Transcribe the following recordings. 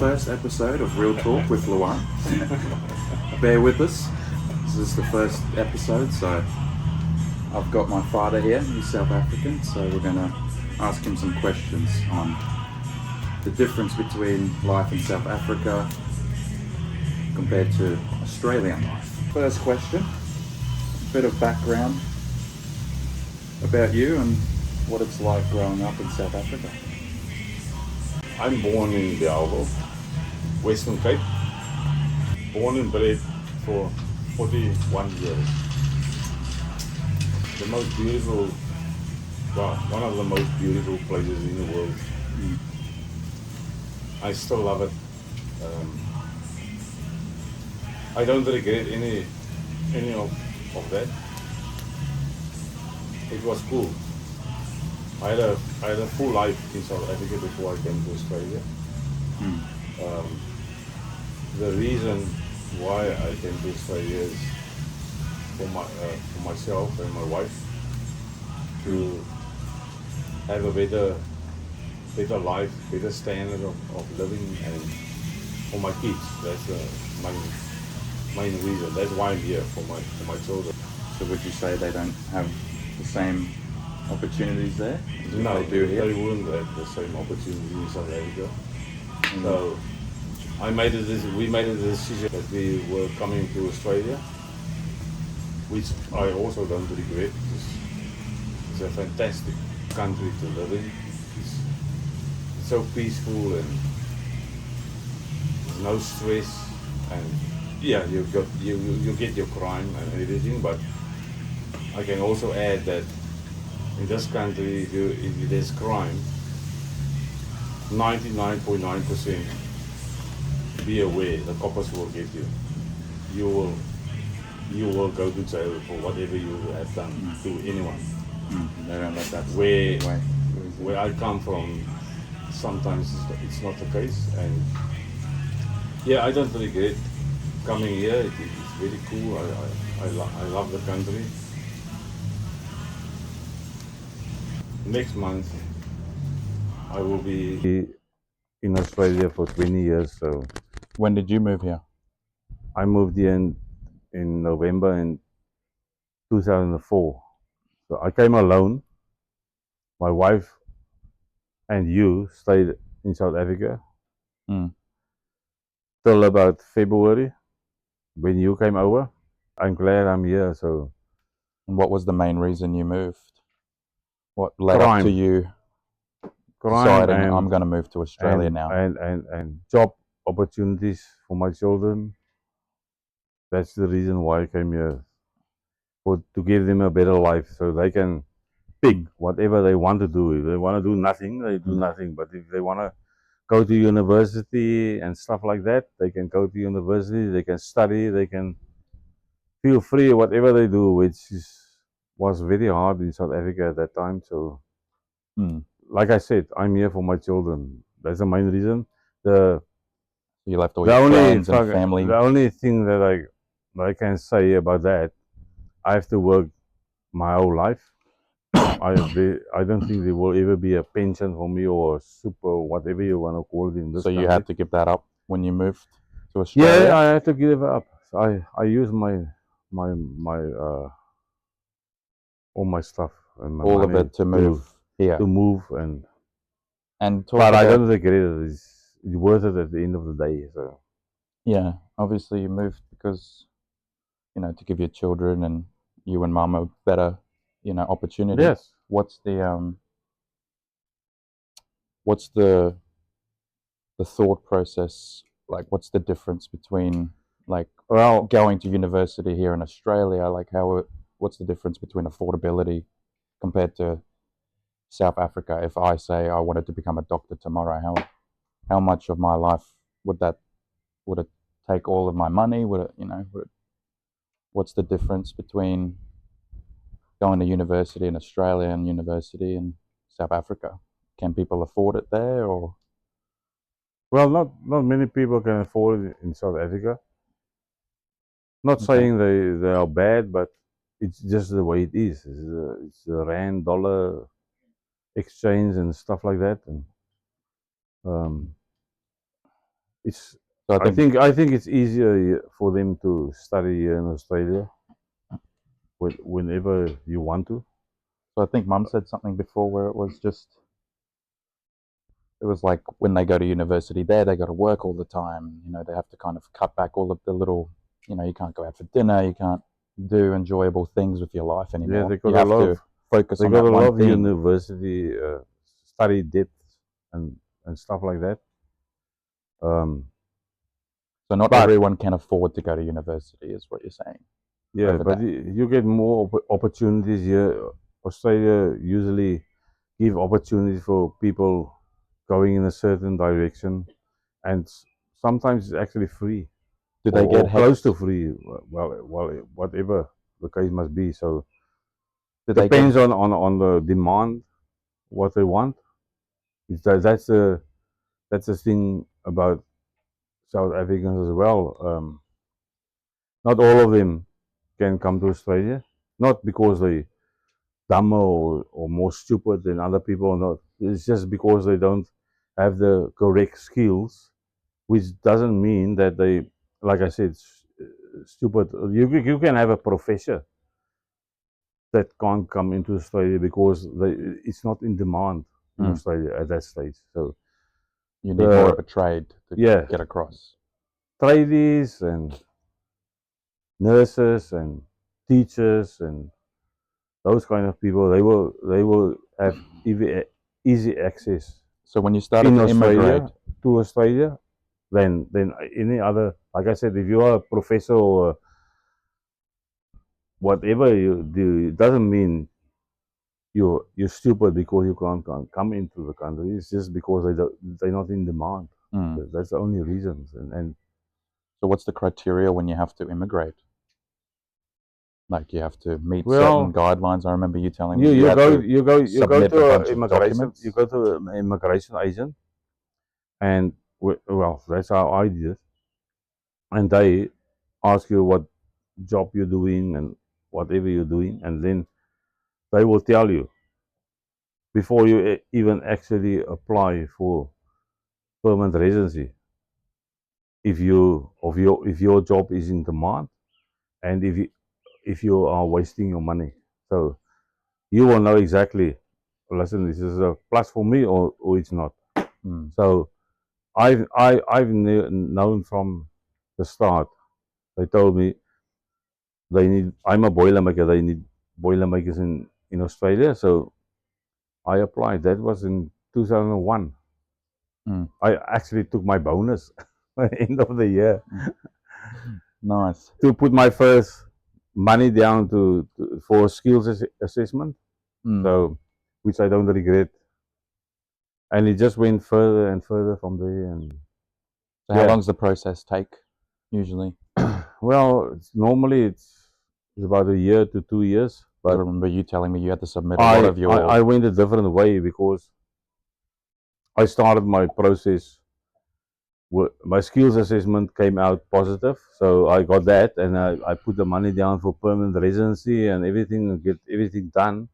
first episode of Real Talk with Lohan. Bear with us. This is the first episode, so I've got my father here. He's South African, so we're going to ask him some questions on the difference between life in South Africa compared to Australian life. First question, a bit of background about you and what it's like growing up in South Africa. I'm born in Beelders, Western Cape. Born and bred for 41 years. The most beautiful, well, one of the most beautiful places in the world. I still love it. I don't regret any of that. It was cool. I had a full life in South Africa before I came to Australia. The reason why I came to Australia is for myself and my wife to have a better life, better standard of living, and for my kids. That's the main reason. That's why I'm here for my children. So would you say they don't have the same opportunities there? No, they do here. They wouldn't have the same opportunity in South Africa. So we made a decision that we were coming to Australia, which I also don't regret. It's a fantastic country to live in. It's so peaceful and there's no stress, and yeah, you get your crime and everything, but I can also add that in this country, if there's crime, 99.9%, be aware the coppers will get you. You will go to jail for whatever you have done to anyone. They don't let that Where I come from, sometimes it's not the case, and yeah, I don't regret coming here. It's very cool. I love the country. Next month, I will be in Australia for 20 years. So When did you move here? I moved here in November in 2004. So I came alone. My wife and you stayed in South Africa till about February when you came over. I'm glad I'm here. So, And what was the main reason you moved? What led up Crime. to you crime deciding and I'm going to move to Australia now? and job opportunities for my children. That's the reason why I came here, to give them a better life, so they can pick whatever they want to do. If they want to do nothing, they do nothing. But if they want to go to university and stuff like that, they can go to university. They can study. They can feel free whatever they do, which was very hard in South Africa at that time. So, like I said, I'm here for my children. That's the main reason. You left all your friends and family. The only thing that I can say about that, I have to work my whole life. I don't think there will ever be a pension for me or super whatever you want to call it in this So you country. had to give that up when you moved to Australia? Yeah, I had to give it up. So I use my all my stuff and my all money of it to move here. and talk but I about, don't regret it. It's worth it at the end of the day. So yeah, obviously you moved because, to give your children and you and mum a better, opportunity. yes. What's the thought process like? What's the difference between Well, going to university here in Australia? What's the difference between affordability compared to South Africa? If I say I wanted to become a doctor tomorrow, how much of my life would it take? All of my money? What's the difference between going to university in Australia and university in South Africa? Can people afford it there, or? Well, not many people can afford it in South Africa. Not Okay. saying they are bad, but it's just the way it is. It's the rand dollar exchange and stuff like that, and it's. So I think it's easier for them to study here in Australia whenever you want to. so I think Mum said something before where it was just it was like when they go to university there, they got to work all the time. You know, they have to kind of cut back all of the little, you know, you can't go out for dinner, you can't do enjoyable things with your life Yeah, anymore. You have to focus they on got that a lot one of thing. university study depth and stuff like that. So not But everyone can afford to go to university, is what you're saying. yeah, Over but that. you get more opportunities here. Australia usually give opportunities for people going in a certain direction, and sometimes it's actually free Do they get or close hex? to free. Well, whatever the case must be. So Do they get? depends on the demand, what they want. That's the thing about South Africans as well. Not all of them can come to Australia, not because they dumber or more stupid than other people or not. It's just because they don't have the correct skills, which doesn't mean that they, like I said, stupid. You can have a professor that can't come into Australia because it's not in demand in Mm, Australia at that stage. So you need more the of a trade to yeah, get across. tradies and nurses and teachers and those kind of people, they will have easy access So when you started in to immigrate, Australia to Australia than any other. Like I said, if you are a professor or whatever you do, it doesn't mean you're stupid because you can't come into the country. It's just because they're not in demand. mm, That's the only reasons. And so what's the criteria when you have to immigrate? Like you have to meet certain well, guidelines. I remember you telling me you had to you go submit a to bunch of you documents. go to an immigration agent, and well, that's how I did it. And they ask you what job you're doing and whatever you're doing, and then they will tell you before you even actually apply for permanent residency if your job is in demand and if you are wasting your money. So you will know exactly. Listen, this is a plus for me or it's not. Mm. So I've known from the start. They told me they need. I'm a boilermaker. They need boilermakers in Australia. So I applied. That was in 2001. Mm. I actually took my bonus at the end of the year Nice. to put my first money down for skills assessment. Mm. So, which I don't regret. And it just went further and further from there. And So how long yeah, does the process take usually? well, normally it's about a year to 2 years. 'Cause I But remember you telling me you had to submit a lot of your. I went a different way because I started my process. My skills assessment came out positive, so I got that, and I put the money down for permanent residency and everything, get everything done,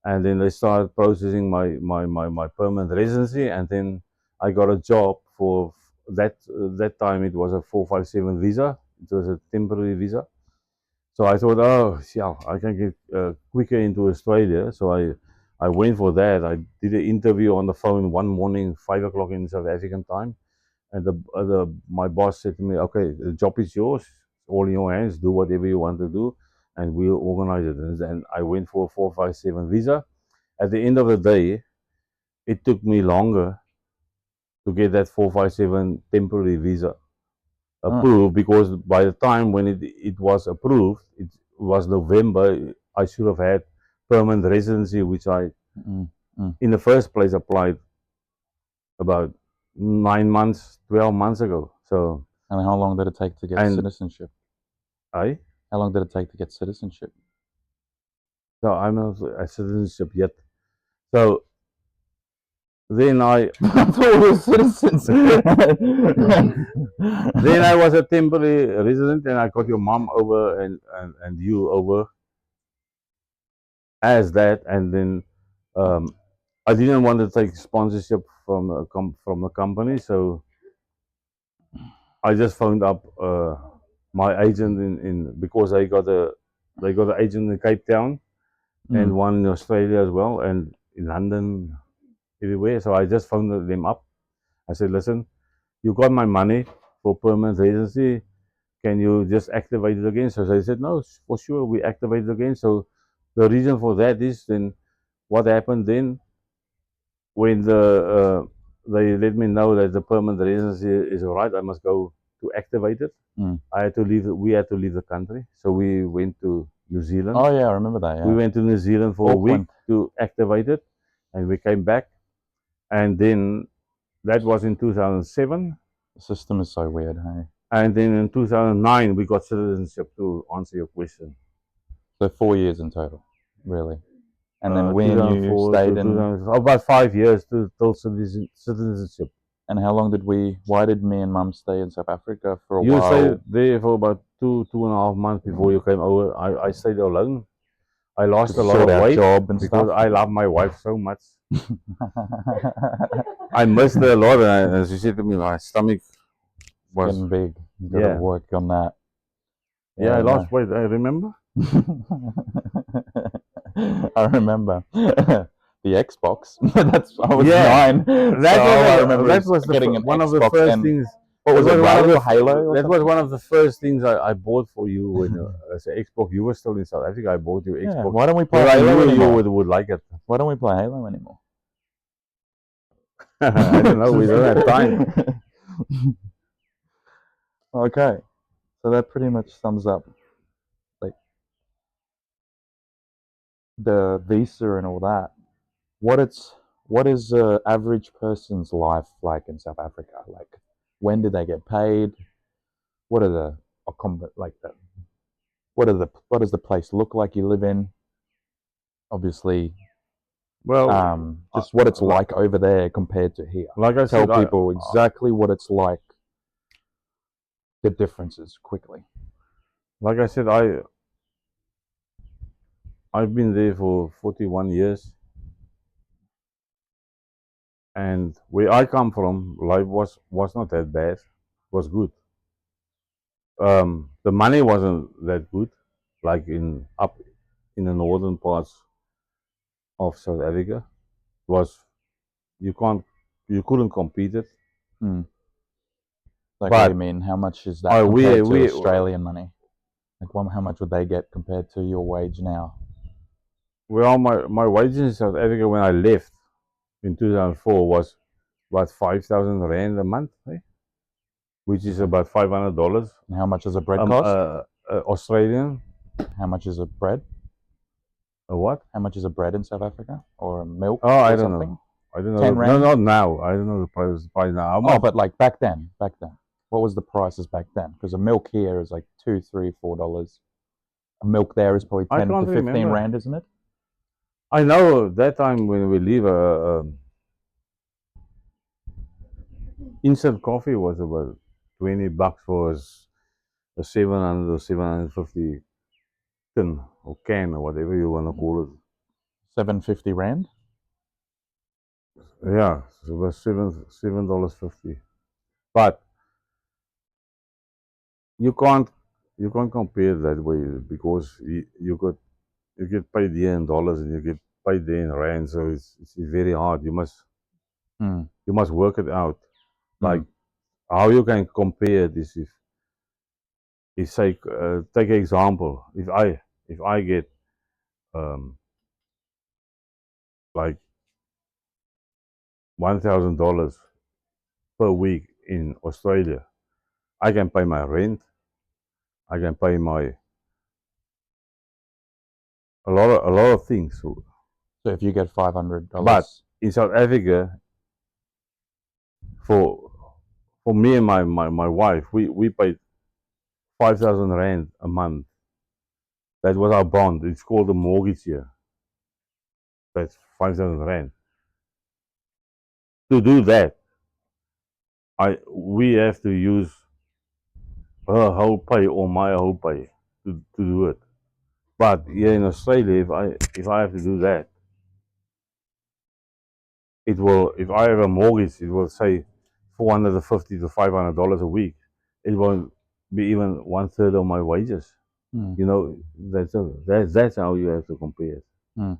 and then they started processing my permanent residency, and then I got a job for that time. It was a 457 visa. It was a temporary visa. So I thought, oh, yeah, I can get quicker into Australia. So I went for that. I did an interview on the phone one morning, 5 o'clock in South African time, and my boss said to me, okay, the job is yours, it's all in your hands. Do whatever you want to do, and we'll organize it. And I went for a 457 visa. At the end of the day, it took me longer to get that 457 temporary visa approved because by the time when it was approved, it was November. I should have had permanent residency, which I, Mm. Mm. in the first place, applied about 9 months, 12 months ago. So, And how long did it take to get and citizenship? I, How long did it take to get citizenship? so I'm not a citizenship yet. So then I thought we were citizens. then I was a temporary resident, and I got your mom over and you over as that, and then I didn't want to take sponsorship from from the company, so I just phoned up my agent in because they got an agent in Cape Town and one in Australia as well, and in London, everywhere. So I just phoned them up. I said, listen, you got my money for permanent residency. Can you just activate it again? So they said, no, for sure, we activate it again. So the reason for that is then what happened then when they let me know that the permanent residency is all right, I must go to activate it. I had to leave. We had to leave the country, so we went to New Zealand. Oh yeah, I remember that. Yeah. We went to New Zealand for Auckland. a week to activate it, and we came back, and then that was in 2007. The system is so weird, hey? And then in 2009 we got citizenship. To answer your question, So 4 years in total, really. And then when you stayed in, about 5 years to till citizenship. and how long did we? Why did me and Mum stay in South Africa for a You while? stayed there for about 2.5 months before you came over. I stayed alone. I lost to a lot sort of out weight job and because stuff. I love my wife so much. I missed her a lot, and she said to me, my stomach was Getting big. You got to yeah. work on that. Yeah, I lost weight. I remember. I remember the Xbox. I was Yeah. 9. I remember That was getting an one of the Xbox first and things. what was That it, was one of Rally the- or Halo? Or That was something? one of the first things I bought for you when as an Xbox. You were still in South Africa. I bought you Yeah. Xbox. Why don't we play Because I Halo knew anymore? you would like it. Why don't we play Halo anymore? I don't know. We don't have time. Okay, so that pretty much sums up like the visa and all that. What is a average person's life like in South Africa? Like, when do they get paid? What are the what does the place look like you live in? Obviously, Well, just what it's like over there compared to here. like I Tell said, people exactly what it's like. The differences quickly. like I said, I've been there for 41 years, and where I come from, life was not that bad. It was good. The money wasn't that good, like up in the northern parts of South Africa. It was you couldn't compete it. Like, But what do you mean? How much is that compared to Australian money? Like, how much would they get compared to your wage now? Well, my wages in South Africa when I left in 2004 was about 5,000 rand a month, which is about $500. And how much does a bread cost? Australian. How much is a bread? A what? How much is a bread in South Africa? Or a milk? Oh, I don't know. I don't know. 10 rand? No, not now. I don't know the price by now. Oh, but like back then. What was the prices back then? Because a milk here is like $2, $3, $4. A milk there is probably 10 to 15 rand, isn't it? I know that time when we leave, instant coffee was about $20 for a 700 or 750 tin or can or whatever you want to call it. 750 rand? Yeah, it was $7.50. But you can't compare that way because you get paid here in dollars and you get paid there in rand, so it's very hard. You must work it out. Like how you can compare this if say take an example. If I get like $1,000 per week in Australia, I can pay my rent. I can pay a lot of things. So if you get $500, but in South Africa, for me and my wife, we paid 5,000 rand a month. That was our bond. It's called a mortgage here. That's 5,000 rand. To do that, we have to use her whole pay or my whole pay to do it. But here in Australia, if I have to do that, it will. If I have a mortgage, it will say $450 to $500 a week. it won't be even 1/3 of my wages. Mm. You know, that's how you have to compare it. Mm.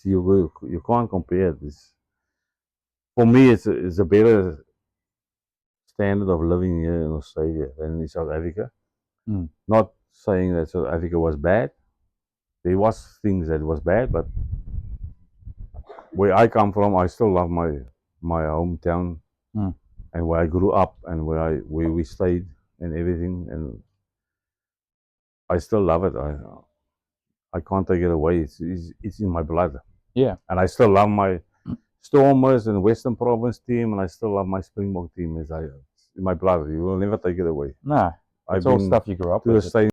You can't compare this. For me, it's a better standard of living here in Australia than in South Africa. Mm. Not saying that South Africa was bad. There was things that was bad, but where I come from, I still love my hometown Mm. and where I grew up and where we stayed and everything, and I still love it. I can't take it away. It's in my blood, Yeah. and I still love my Stormers and Western Province team, and I still love my Springbok team. It's in my blood. You will never take it away. No, I've it's all been stuff you grew up to the with. same